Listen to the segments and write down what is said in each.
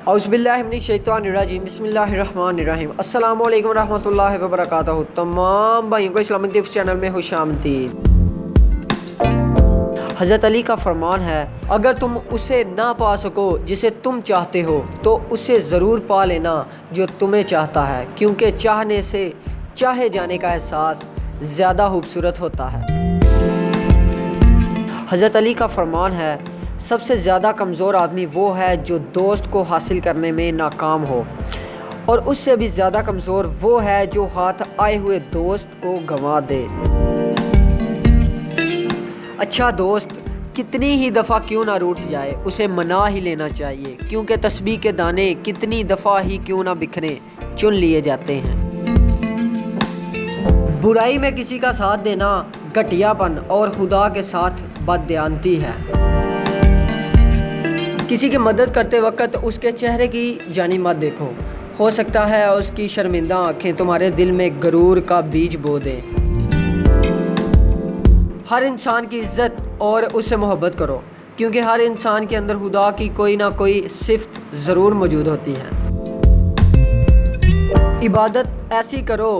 اعوذ باللہ من الشیطان الرجیم، بسم اللہ الرحمن الرحیم۔ السلام علیکم ورحمۃ اللہ وبرکاتہ۔ تمام بھائیوں کو اسلامک ٹپس چینل میں خوش آمدید۔ حضرت علی کا فرمان ہے، اگر تم اسے نہ پا سکو جسے تم چاہتے ہو تو اسے ضرور پا لینا جو تمہیں چاہتا ہے، کیونکہ چاہنے سے چاہے جانے کا احساس زیادہ خوبصورت ہوتا ہے۔ حضرت علی کا فرمان ہے، سب سے زیادہ کمزور آدمی وہ ہے جو دوست کو حاصل کرنے میں ناکام ہو، اور اس سے بھی زیادہ کمزور وہ ہے جو ہاتھ آئے ہوئے دوست کو گنوا دے۔ اچھا دوست کتنی ہی دفعہ کیوں نہ روٹھ جائے، اسے منا ہی لینا چاہیے، کیونکہ تسبیح کے دانے کتنی دفعہ ہی کیوں نہ بکھریں، چن لیے جاتے ہیں۔ برائی میں کسی کا ساتھ دینا گھٹیا پن اور خدا کے ساتھ بددیانتی ہے۔ کسی کی مدد کرتے وقت اس کے چہرے کی جانب مت دیکھو، ہو سکتا ہے اس کی شرمندہ آنکھیں تمہارے دل میں غرور کا بیج بو دیں۔ ہر انسان کی عزت اور اس سے محبت کرو، کیونکہ ہر انسان کے اندر خدا کی کوئی نہ کوئی صفت ضرور موجود ہوتی ہے۔ عبادت ایسی کرو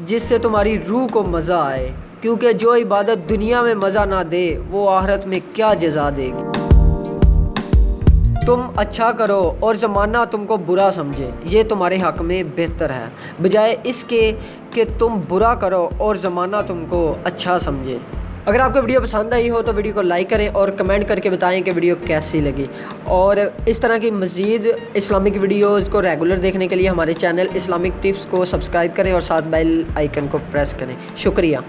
جس سے تمہاری روح کو مزہ آئے، کیونکہ جو عبادت دنیا میں مزہ نہ دے وہ آخرت میں کیا جزا دے گی۔ تم اچھا کرو اور زمانہ تم کو برا سمجھے، یہ تمہارے حق میں بہتر ہے، بجائے اس کے کہ تم برا کرو اور زمانہ تم کو اچھا سمجھے۔ اگر آپ کو ویڈیو پسند آئی ہو تو ویڈیو کو لائک کریں اور کمنٹ کر کے بتائیں کہ ویڈیو کیسی لگی، اور اس طرح کی مزید اسلامک ویڈیوز کو ریگولر دیکھنے کے لیے ہمارے چینل اسلامک ٹپس کو سبسکرائب کریں اور ساتھ بیل آئیکن کو پریس کریں۔ شکریہ۔